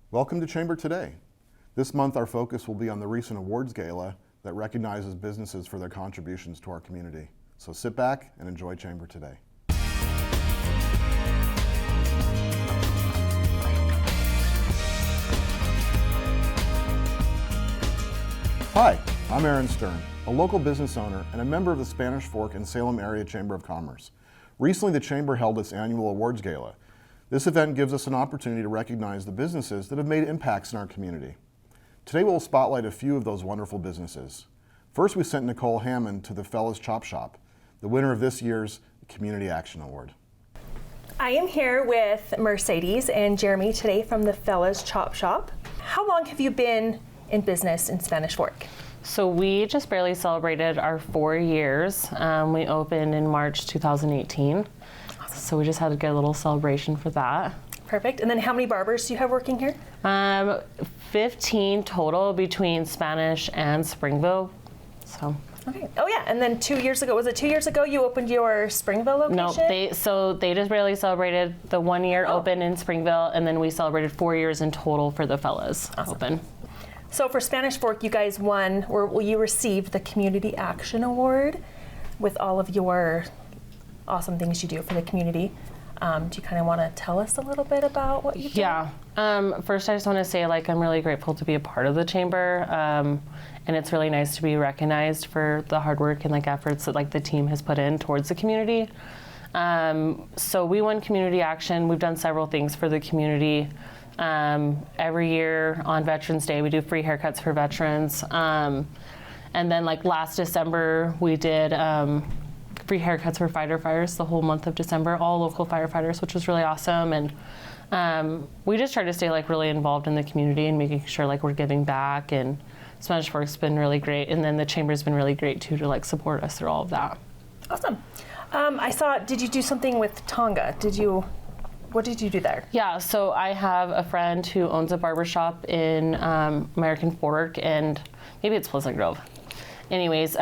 Welcome to Chamber Today. This month our focus will be on the recent awards gala that recognizes businesses for their contributions to our community. So sit back and enjoy Chamber Today. Hi, I'm Aaron Stern, a local business owner and a member of the Spanish Fork and Salem Area Chamber of Commerce. Recently, the Chamber held its annual awards gala. This event gives us an opportunity to recognize the businesses that have made impacts in our community. Today we'll spotlight a few of those wonderful businesses. First, we sent Nicole Hammond to the Fellas Chop Shop, the winner of this year's Community Action Award. I am here with Mercedes and Jeremy today from the Fellas Chop Shop. How long have you been in business in Spanish Fork? So we just barely celebrated our 4 years. We opened in March 2018. So we just had a good little celebration for that. Perfect. And then how many barbers do you have working here? 15 total between Spanish and Springville. So. Okay. Oh yeah. And then 2 years ago, was it 2 years ago you opened your Springville location? No, they just barely celebrated the 1 year open in Springville, and then we celebrated 4 years in total for the Fellas open. So for Spanish Fork, you guys won, or you received the Community Action Award with all of your awesome things you do for the community. Do you kind of want to tell us a little bit about what you do? Yeah. First, I just want to say, I'm really grateful to be a part of the chamber, and it's really nice to be recognized for the hard work and efforts that the team has put in towards the community. So we won Community Action. We've done several things for the community. Every year on Veterans Day, we do free haircuts for veterans. And then last December, we did free haircuts for firefighters the whole month of December, all local firefighters, which was really awesome. And we just try to stay really involved in the community and making sure we're giving back. And Spanish Fork's been really great. And then the chamber's been really great too to support us through all of that. Awesome. I saw, did you do something with Tonga? What did you do there? Yeah, so I have a friend who owns a barbershop in American Fork, and maybe it's Pleasant Grove. Anyways,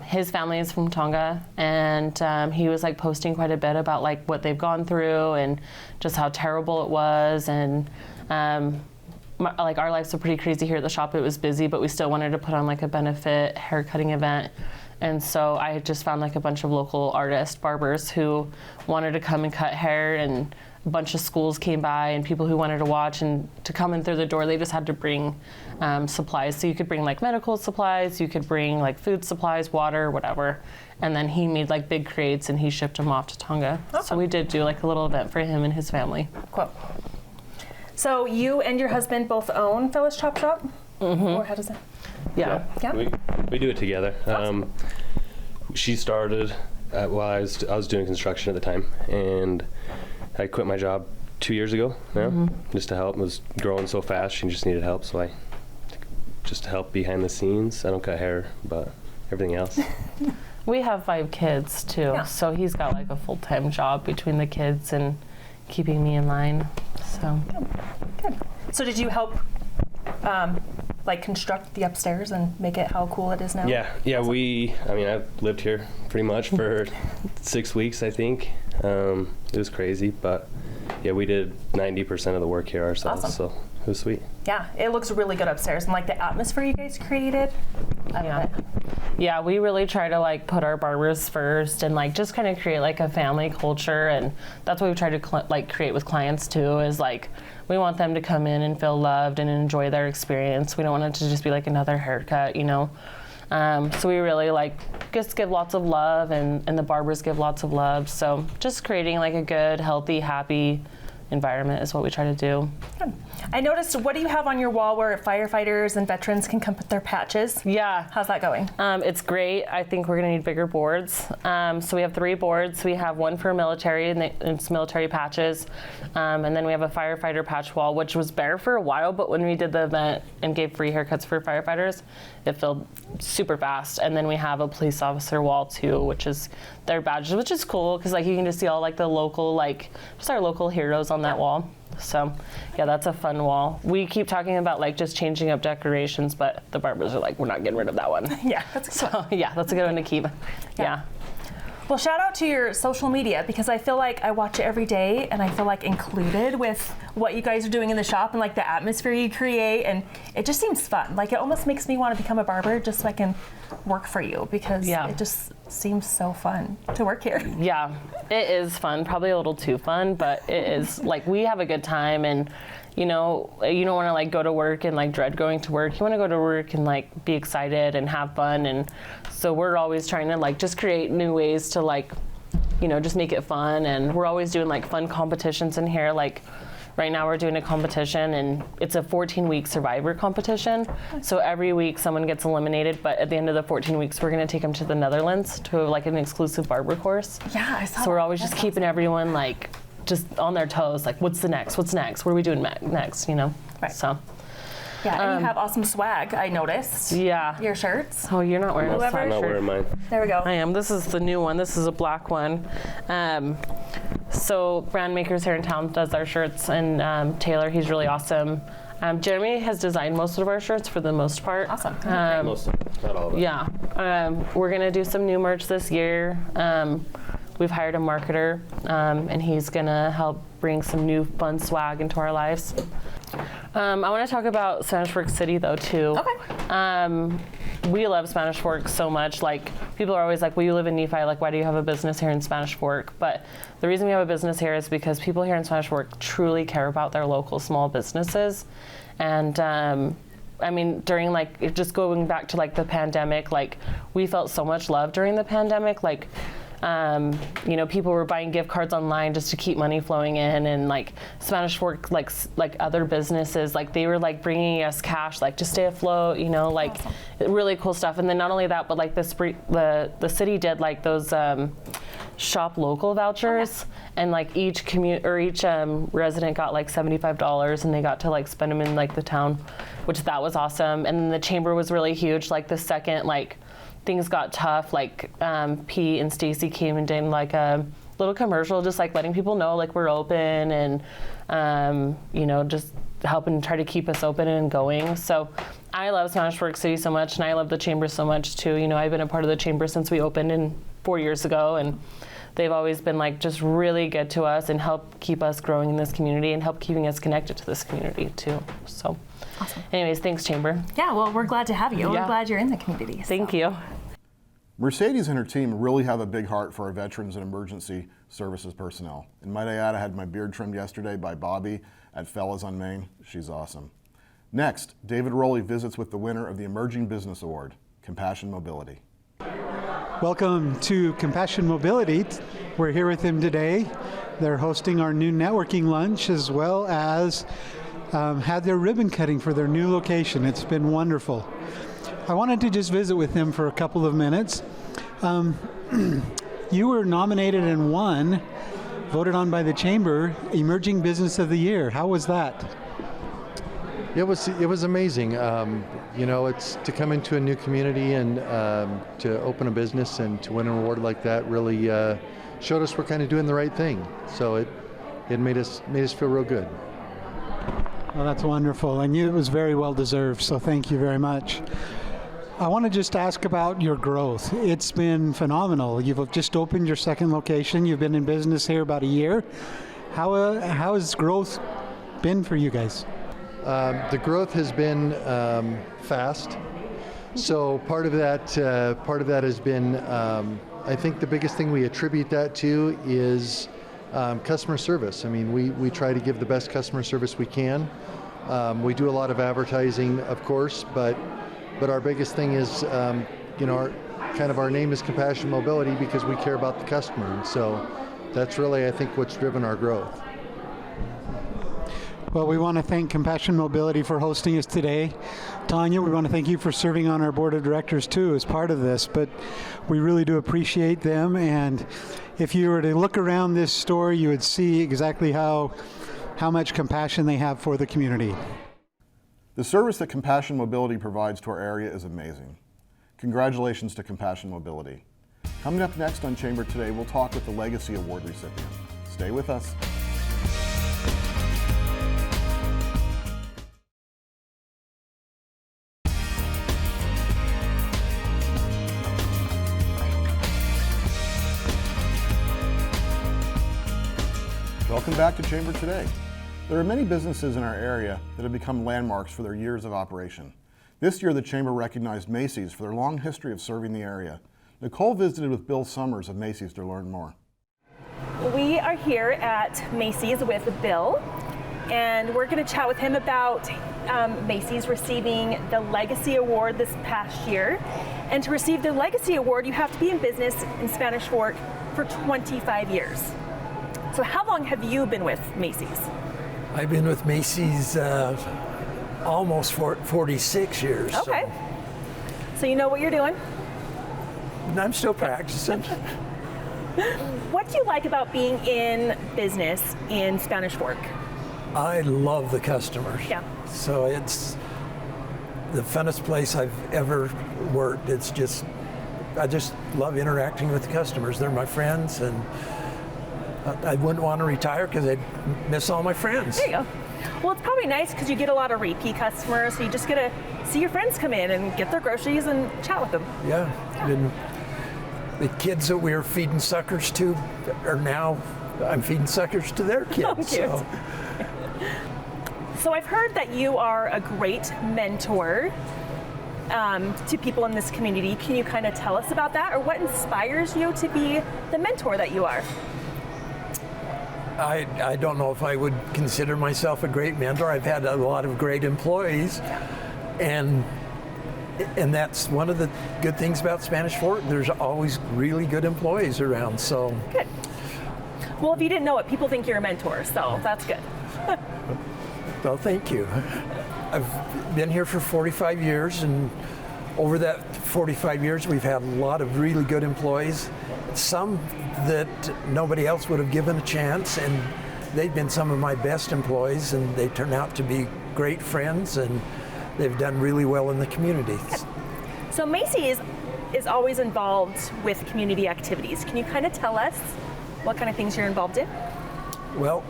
his family is from Tonga, and he was posting quite a bit about what they've gone through and just how terrible it was. And our lives are pretty crazy here at the shop. It was busy, but we still wanted to put on a benefit haircutting event. And so I had just found a bunch of local artist barbers who wanted to come and cut hair, and a bunch of schools came by and people who wanted to watch, and to come in through the door they just had to bring supplies. So you could bring medical supplies, you could bring food supplies, water, whatever. And then he made big crates and he shipped them off to Tonga. Awesome. So we did do a little event for him and his family. Cool. So you and your husband both own Fellas Chop Shop? Mm-hmm. Or how does that? Yeah. We do it together. Awesome. She started while I was doing construction at the time, and I quit my job 2 years ago now, just to help. It was growing so fast, she just needed help, so I just to help behind the scenes. I don't cut hair, but everything else. We have 5 kids too, so he's got a full-time job between the kids and keeping me in line. So good. So did you help construct the upstairs and make it how cool it is now? Yeah. I've lived here pretty much for 6 weeks, I think. It was crazy, but yeah, we did 90% of the work here ourselves. Awesome. So it was sweet. Yeah, it looks really good upstairs, and the atmosphere you guys created. I love it. Yeah, we really try to put our barbers first and just kind of create a family culture, and that's what we try to create with clients too. Is we want them to come in and feel loved and enjoy their experience. We don't want it to just be another haircut, So we really just give lots of love, and the barbers give lots of love. So just creating a good, healthy, happy environment is what we try to do. Good. I noticed, what do you have on your wall where firefighters and veterans can come put their patches? Yeah. How's that going? It's great. I think we're going to need bigger boards. So we have 3 boards. We have one for military, and it's military patches. And then we have a firefighter patch wall, which was bare for a while, but when we did the event and gave free haircuts for firefighters, it filled super fast. And then we have a police officer wall too, which is their badges, which is cool because you can just see all the local, just our local heroes on that wall. So yeah, that's a fun wall. We keep talking about just changing up decorations, but the barbers are we're not getting rid of that one. Yeah, that's a good one. So yeah, that's a good one to keep. Yeah. Well, shout out to your social media, because I feel like I watch it every day and I feel like included with what you guys are doing in the shop and like the atmosphere you create, and it just seems fun. Like it almost makes me want to become a barber just so I can work for you, because it just seems so fun to work here. Yeah, it is fun. Probably a little too fun, but it is like we have a good time, and you don't want to like go to work and like dread going to work. You want to go to work and like be excited and have fun, and so we're always trying to like just create new ways to like, just make it fun, and we're always doing like fun competitions in here. Like right now we're doing a competition, and it's a 14-week survivor competition. So every week someone gets eliminated, but at the end of the 14 weeks we're going to take them to the Netherlands to like an exclusive barber course. Yeah, I saw So we're that. always just That's keeping everyone like just on their toes, like what's next? What are we doing next, Right. So Yeah, and you have awesome swag, I noticed. yeah. Your shirts. Oh, you're not wearing a Whoever- swag I'm not shirt. wearing mine. There we go. I am. This is the new one. This is a black one. So Brand Makers here in town does our shirts, and Taylor, he's really awesome. Jeremy has designed most of our shirts for the most part. Awesome. Most of it, not all of it. Yeah. We're going to do some new merch this year. We've hired a marketer, and he's going to help bring some new fun swag into our lives. I want to talk about Spanish Fork City, though, too. Okay. We love Spanish Fork so much. Like, people are always like, well, you live in Nephi, like, why do you have a business here in Spanish Fork? But the reason we have a business here is because people here in Spanish Fork truly care about their local small businesses. And I mean, during like, just going back to like the pandemic, like we felt so much love during the pandemic. Like, people were buying gift cards online just to keep money flowing in, and like Spanish Fork, like other businesses, like they were like bringing us cash, like to stay afloat, like really cool stuff. And then not only that, but like the city did like those shop local vouchers, and like each resident got like $75, and they got to like spend them in like the town, which that was awesome. And then the chamber was really huge. Like the second like things got tough, like Pete and Stacy came and did like a little commercial, just like letting people know like we're open, and just helping try to keep us open and going. So I love Spanish Fork City so much, and I love the chamber so much too. I've been a part of the chamber since we opened 4 years ago, and they've always been like just really good to us and help keep us growing in this community and help keeping us connected to this community too. So Awesome. anyways, thanks, Chamber. Yeah, well, we're glad to have you. Yeah. We're glad you're in the community. Thank you. Mercedes and her team really have a big heart for our veterans and emergency services personnel. And might I add, I had my beard trimmed yesterday by Bobby at Fellas on Main. She's awesome. Next, David Rowley visits with the winner of the Emerging Business Award, Compassion Mobility. Welcome to Compassion Mobility. We're here with them today. They're hosting our new networking lunch, as well as had their ribbon cutting for their new location. It's been wonderful. I wanted to just visit with them for a couple of minutes. You were nominated and won, voted on by the Chamber, Emerging Business of the Year. How was that? It was amazing. It's to come into a new community and to open a business and to win an award like that really showed us we're kind of doing the right thing. So it made us feel real good. Well, that's wonderful, and it was very well deserved, so thank you very much. I want to just ask about your growth. It's been phenomenal. You've just opened your second location. You've been in business here about a year. How has growth been for you guys? The growth has been fast. So part of that has been, I think the biggest thing we attribute that to is customer service. I mean, we try to give the best customer service we can. We do a lot of advertising, of course, but our biggest thing is, our name is Compassion Mobility because we care about the customer. And so that's really, I think, what's driven our growth. Well, we want to thank Compassion Mobility for hosting us today. Tanya, we want to thank you for serving on our board of directors too as part of this, but we really do appreciate them. And if you were to look around this store, you would see exactly how much compassion they have for the community. The service that Compassion Mobility provides to our area is amazing. Congratulations to Compassion Mobility. Coming up next on Chamber Today, we'll talk with the Legacy Award recipient. Stay with us. Welcome back to Chamber Today. There are many businesses in our area that have become landmarks for their years of operation. This year, the Chamber recognized Macy's for their long history of serving the area. Nicole visited with Bill Summers of Macy's to learn more. We are here at Macy's with Bill, and we're going to chat with him about Macy's receiving the Legacy Award this past year. And to receive the Legacy Award, you have to be in business in Spanish Fork for 25 years. So how long have you been with Macy's? I've been with Macy's almost 46 years. Okay. So you know what you're doing? And I'm still practicing. What do you like about being in business in Spanish Fork? I love the customers. Yeah. So it's the funnest place I've ever worked. I just love interacting with the customers. They're my friends, and I wouldn't want to retire because I'd miss all my friends. There you go. Well, it's probably nice because you get a lot of repeat customers, so you just get to see your friends come in and get their groceries and chat with them. Yeah. And the kids that we were feeding suckers to are now, I'm feeding suckers to their kids. Cute. So I've heard that you are a great mentor to people in this community. Can you kind of tell us about that, or what inspires you to be the mentor that you are? I don't know if I would consider myself a great mentor. I've had a lot of great employees, and that's one of the good things about Spanish Fork. There's always really good employees around. So good. Well, if you didn't know it, people think you're a mentor, so that's good. well, thank you. I've been here for 45 years, and over that 45 years, we've had a lot of really good employees. Some that nobody else would have given a chance, and they've been some of my best employees, and they turn out to be great friends, and they've done really well in the community. So Macy's is always involved with community activities. Can you kind of tell us what kind of things you're involved in? Well,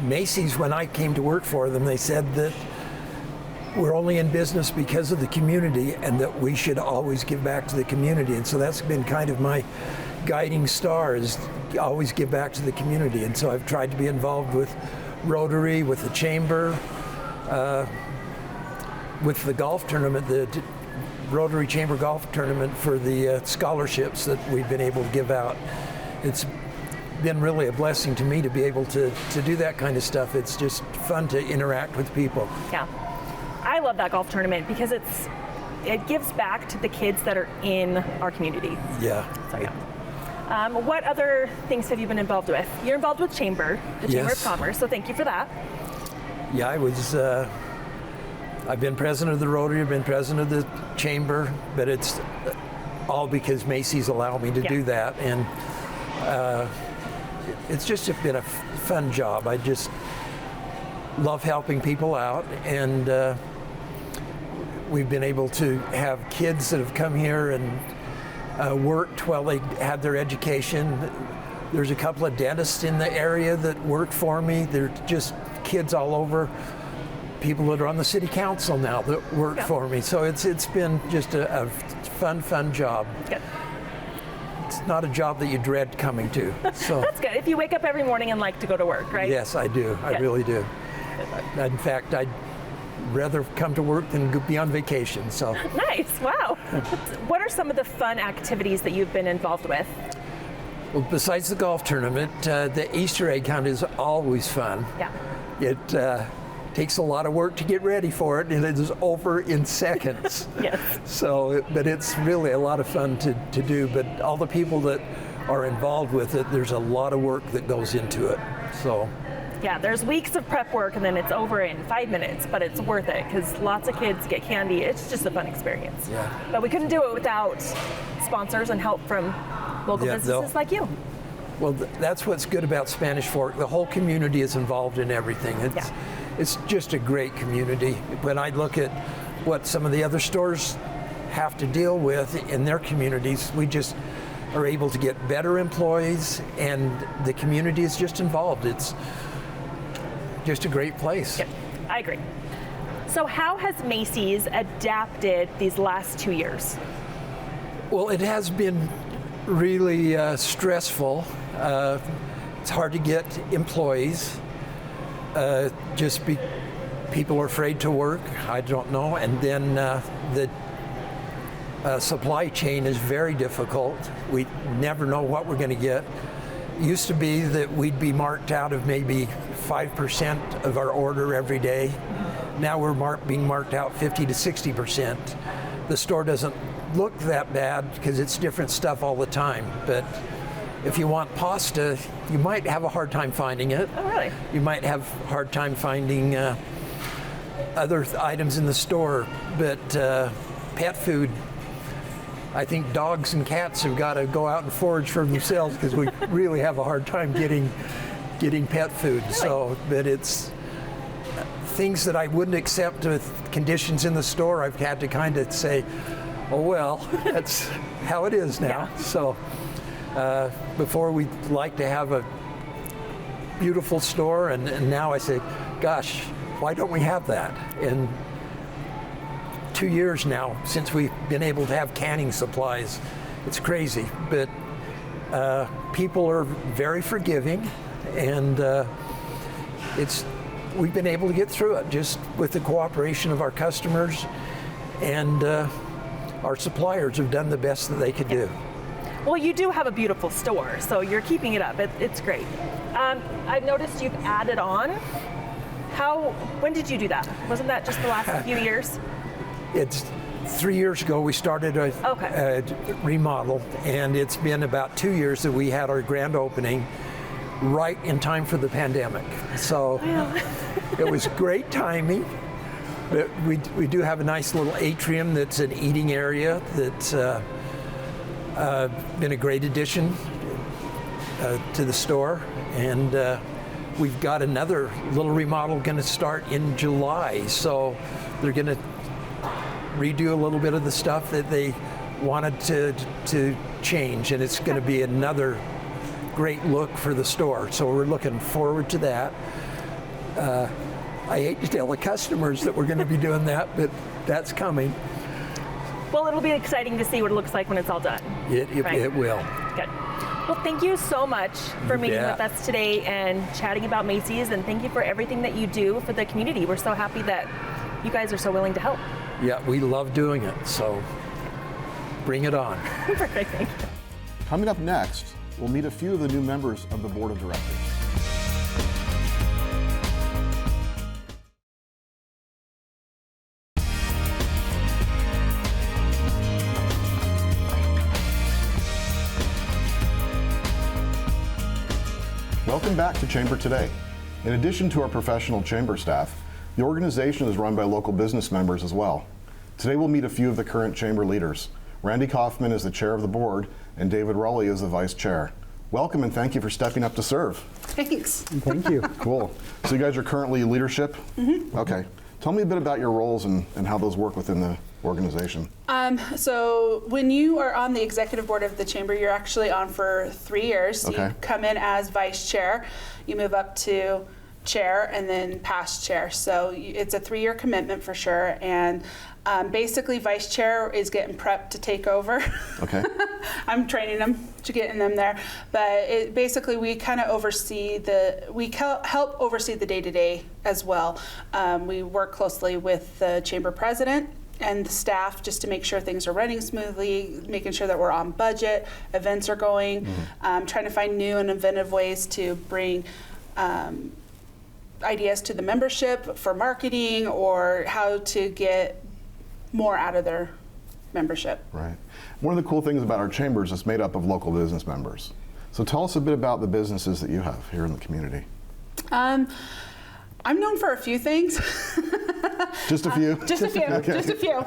Macy's, when I came to work for them, they said that we're only in business because of the community, and that we should always give back to the community. And so that's been kind of my guiding star, is always give back to the community. And so I've tried to be involved with Rotary, with the Chamber, with the golf tournament, the Rotary Chamber Golf Tournament, for the scholarships that we've been able to give out. It's been really a blessing to me to be able to do that kind of stuff. It's just fun to interact with people. Yeah. I love that golf tournament because it gives back to the kids that are in our community. Yeah. So yeah. What other things have you been involved with? You're involved with Chamber, the Chamber of Commerce, so thank you for that. Yeah, I've been president of the Rotary, I've been president of the Chamber, but it's all because Macy's allowed me to do that. And it's just been a fun job. I just love helping people out, and we've been able to have kids that have come here and worked while they had their education. There's a couple of dentists in the area that work for me. They're just kids all over. People that are on the city council now that work for me. So it's been just a fun job. Good. It's not a job that you dread coming to. So That's good. If you wake up every morning and like to go to work, right? yes, I do. I really do. In fact, I'd rather come to work than be on vacation. So Nice. Wow. What are some of the fun activities that you've been involved with? well, besides the golf tournament, the Easter egg hunt is always fun. Yeah. It takes a lot of work to get ready for it, and it is over in seconds. Yes. So, but it's really a lot of fun to do. But all the people that are involved with it, there's a lot of work that goes into it. So. Yeah, there's weeks of prep work and then it's over in 5 minutes, but it's worth it because lots of kids get candy. It's just a fun experience. Yeah. But we couldn't do it without sponsors and help from local businesses like you. Well, that's what's good about Spanish Fork. The whole community is involved in everything. It's just a great community. When I look at what some of the other stores have to deal with in their communities, we just are able to get better employees, and the community is just involved. It's just a great place. Yeah, I agree. So how has Macy's adapted these last 2 years? Well, it has been really stressful. it's hard to get employees. People are afraid to work. I don't know. And then the supply chain is very difficult. We never know what we're going to get. It used to be that we'd be marked out of maybe 5% of our order every day. Now we're being marked out 50 to 60%. The store doesn't look that bad because it's different stuff all the time. But if you want pasta, you might have a hard time finding it. Oh, really? You might have a hard time finding other items in the store. But pet food, I think dogs and cats have got to go out and forage for themselves because we really have a hard time getting pet food. Really? So, but it's things that I wouldn't accept with conditions in the store. I've had to kind of say, oh well, that's how it is now. Yeah. So before we'd like to have a beautiful store, and now I say, gosh, why don't we have that? And 2 years now since we've been able to have canning supplies. It's crazy, but people are very forgiving, and we've been able to get through it just with the cooperation of our customers, and our suppliers have done the best that they could do. Well, you do have a beautiful store, so you're keeping it up. It's great. I've noticed you've added on. When did you do that? Wasn't that just the last few years? It's 3 years ago we started a remodel, and it's been about 2 years that we had our grand opening right in time for the pandemic. So it was great timing. But we do have a nice little atrium that's an eating area that's been a great addition to the store. And we've got another little remodel going to start in July. So they're going to redo a little bit of the stuff that they wanted to change. And it's going to be another great look for the store. So we're looking forward to that. I hate to tell the customers that we're going to be doing that, but that's coming. Well, it'll be exciting to see what it looks like when it's all done. It will. Good. Well, thank you so much for meeting bet. with us today and chatting about Macy's, and thank you for everything that you do for the community. We're so happy that you guys are so willing to help. Yeah, we love doing it, so bring it on. Perfect. Thank you. Coming up next, we'll meet a few of the new members of the board of directors. Welcome back to Chamber Today. In addition to our professional chamber staff, the organization is run by local business members as well. Today we'll meet a few of the current chamber leaders. Randy Kaufman is the chair of the board, and David Rowley is the vice chair. Welcome, and thank you for stepping up to serve. Thanks. Thank you. Cool. So you guys are currently leadership? Mm-hmm. Okay. Tell me a bit about your roles and how those work within the organization. So when you are on the executive board of the chamber, you're actually on for 3 years. Okay. You come in as vice chair, you move up to chair, and then past chair. So it's a 3-year commitment for sure. And basically, vice chair is getting prepped to take over. Okay. I'm training them to getting them there. But basically, we kind of help oversee the day-to-day as well. We work closely with the chamber president and the staff just to make sure things are running smoothly, making sure that we're on budget, events are going, trying to find new and inventive ways to bring ideas to the membership for marketing or how to get more out of their membership. Right. One of the cool things about our chamber is it's made up of local business members. So tell us a bit about the businesses that you have here in the community. I'm known for a few things. Just a few? Just a few. Okay. Just a few.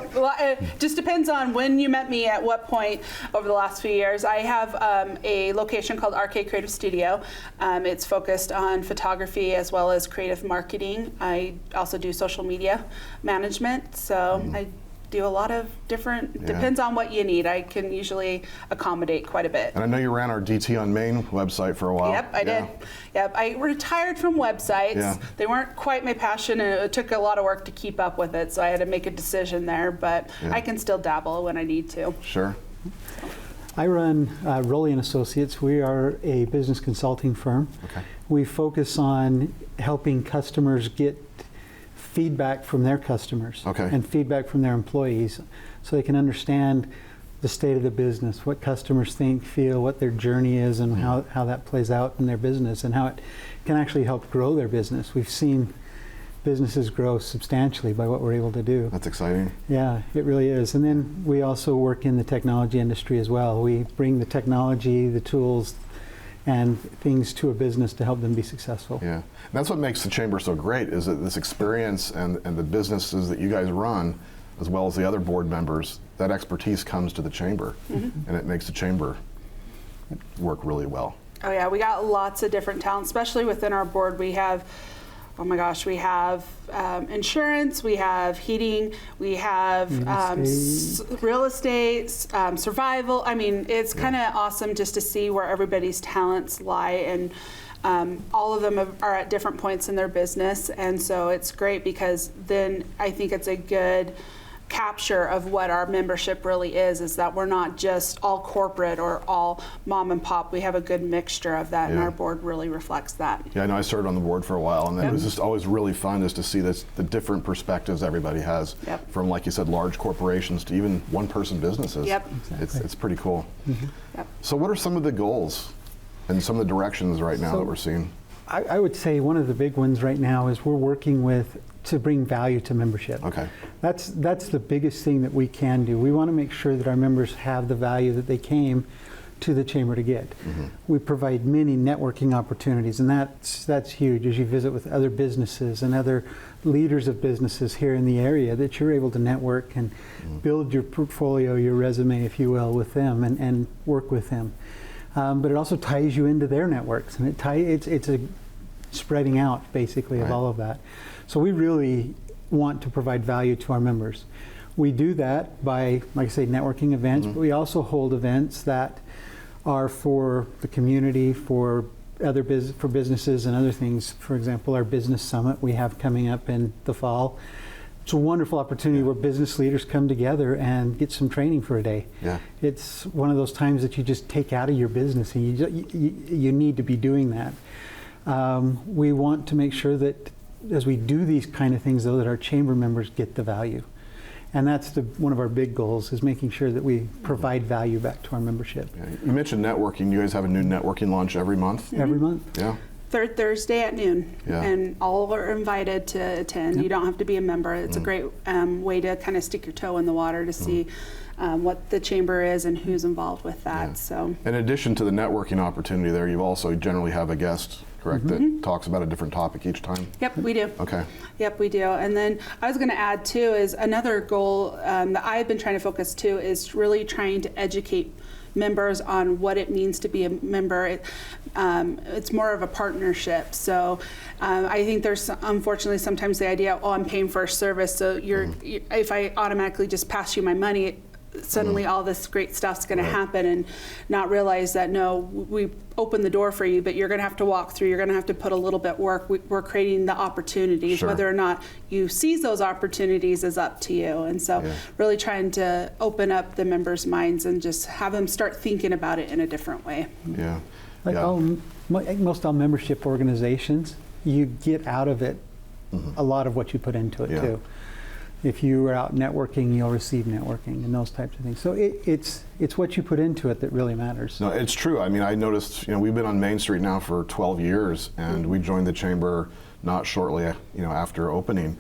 Just depends on when you met me at what point over the last few years. I have a location called RK Creative Studio. It's focused on photography as well as creative marketing. I also do social media management. So I do a lot of different, depends on what you need. I can usually accommodate quite a bit. And I know you ran our DT on Main website for a while. Yep, I did. Yep, I retired from websites. Yeah. They weren't quite my passion, and it took a lot of work to keep up with it, so I had to make a decision there, but I can still dabble when I need to. Sure. I run Rowley & Associates. We are a business consulting firm. Okay. We focus on helping customers get feedback from their customers Okay. and feedback from their employees so they can understand the state of the business, what customers think, feel, what their journey is, and how that plays out in their business and how it can actually help grow their business. We've seen businesses grow substantially by what we're able to do. That's exciting. Yeah, it really is. And then we also work in the technology industry as well. We bring the technology, the tools, and things to a business to help them be successful. Yeah, and that's what makes the chamber so great, is that this experience and the businesses that you guys run, as well as the other board members, that expertise comes to the chamber, and it makes the chamber work really well. Oh yeah, we got lots of different talents, especially within our board. We have, oh my gosh, we have insurance, we have heating, we have real estate, survival. I mean, it's kind of awesome just to see where everybody's talents lie, and all of them are at different points in their business, and so it's great because then I think it's a good capture of what our membership really is that we're not just all corporate or all mom and pop. We have a good mixture of that, and Yeah. our board really reflects that. Yeah, I know I served on the board for a while, and it was just always really fun just to see the different perspectives everybody has, Yep. from, like you said, large corporations to even one-person businesses. Yep. It's pretty cool. Yep. So what are some of the goals and some of the directions right now that we're seeing? I would say one of the big ones right now is we're working to bring value to membership. Okay. That's the biggest thing that we can do. We want to make sure that our members have the value that they came to the chamber to get. We provide many networking opportunities, and that's huge as you visit with other businesses and other leaders of businesses here in the area, that you're able to network and build your portfolio, your resume, if you will, with them and work with them. But it also ties you into their networks, and it's a spreading out basically of Right. all of that. So we really want to provide value to our members. We do that by, like I say, networking events, but we also hold events that are for the community, for for businesses and other things. For example, our business summit we have coming up in the fall. It's a wonderful opportunity where business leaders come together and get some training for a day. Yeah. It's one of those times that you just take out of your business, and you need to be doing that. We want to make sure that as we do these kind of things, though, that our chamber members get the value. And that's one of our big goals, is making sure that we provide value back to our membership. Yeah. You mentioned networking. You guys have a new networking lunch every month? Every month. Yeah. Third Thursday at noon, Yeah. and all are invited to attend. You don't have to be a member. It's a great way to kind of stick your toe in the water to see what the chamber is and who's involved with that. Yeah. So. In addition to the networking opportunity there, you also generally have a guest, correct, that talks about a different topic each time? Yep, we do. Okay. Yep, we do. And then I was going to add too is another goal that I've been trying to focus too is really trying to educate members on what it means to be a member. It's more of a partnership. So I think there's unfortunately sometimes the idea, oh, I'm paying for a service, so if I automatically just pass you my money, suddenly all this great stuff's going to happen, and not realize that no, we open the door for you, but you're going to have to walk through, you're going to have to put a little bit work. We're creating the opportunities. Sure. Whether or not you seize those opportunities is up to you. And so really trying to open up the members' minds and just have them start thinking about it in a different way. Yeah. Like most all membership organizations, you get out of it a lot of what you put into it too. If you are out networking, you'll receive networking and those types of things. So it's what you put into it that really matters. No, it's true. I mean, I noticed, we've been on Main Street now for 12 years, and we joined the chamber not shortly, after opening.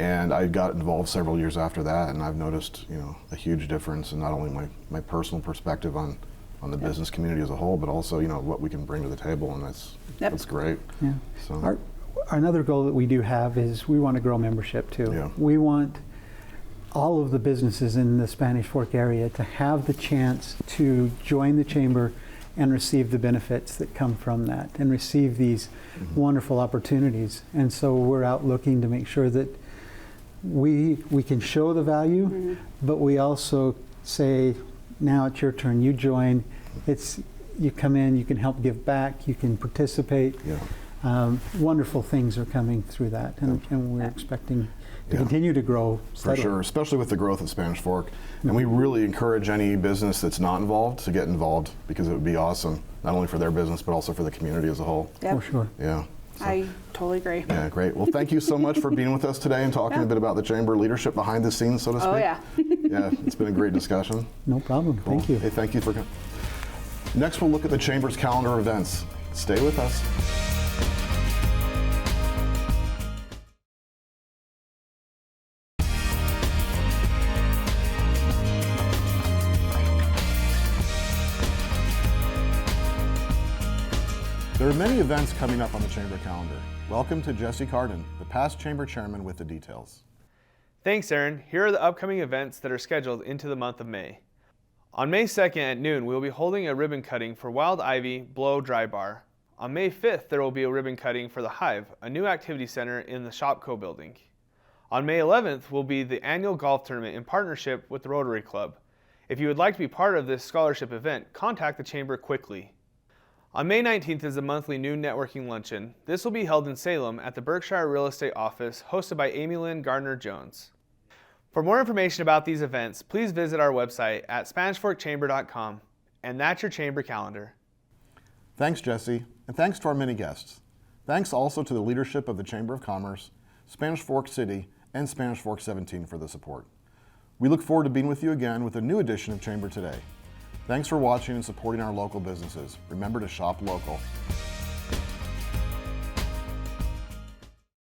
And I got involved several years after that, and I've noticed, a huge difference in not only my personal perspective on the business community as a whole, but also, what we can bring to the table, and that's great. Yeah. So. Another goal that we do have is we want to grow membership too. Yeah. We want all of the businesses in the Spanish Fork area to have the chance to join the chamber and receive the benefits that come from that, and receive these wonderful opportunities. And so we're out looking to make sure that we can show the value, but we also say, now it's your turn, you join. You come in, you can help give back, you can participate. Yeah. Wonderful things are coming through that, and we're expecting to continue to grow For steadily. sure, especially with the growth of Spanish Fork. And we really encourage any business that's not involved to get involved, because it would be awesome, not only for their business, but also for the community as a whole. Yep. For sure. Yeah. I totally agree. Yeah, great. Well, thank you so much for being with us today and talking a bit about the Chamber leadership behind the scenes, so to speak. Oh, yeah. Yeah, it's been a great discussion. No problem. Thank you. Hey, thank you for coming. Next, we'll look at the Chamber's calendar of events. Stay with us. There are many events coming up on the Chamber calendar. Welcome to Jesse Carden, the past Chamber Chairman, with the details. Thanks, Aaron. Here are the upcoming events that are scheduled into the month of May. On May 2nd at noon, we will be holding a ribbon cutting for Wild Ivy Blow Dry Bar. On May 5th, there will be a ribbon cutting for The Hive, a new activity center in the Shopco building. On May 11th will be the annual golf tournament in partnership with the Rotary Club. If you would like to be part of this scholarship event, contact the Chamber quickly. On May 19th is the monthly noon networking luncheon. This will be held in Salem at the Berkshire Real Estate Office, hosted by Amy Lynn Gardner-Jones. For more information about these events, please visit our website at SpanishForkChamber.com. And that's your Chamber calendar. Thanks, Jesse, and thanks to our many guests. Thanks also to the leadership of the Chamber of Commerce, Spanish Fork City, and Spanish Fork 17 for the support. We look forward to being with you again with a new edition of Chamber Today. Thanks for watching and supporting our local businesses. Remember to shop local.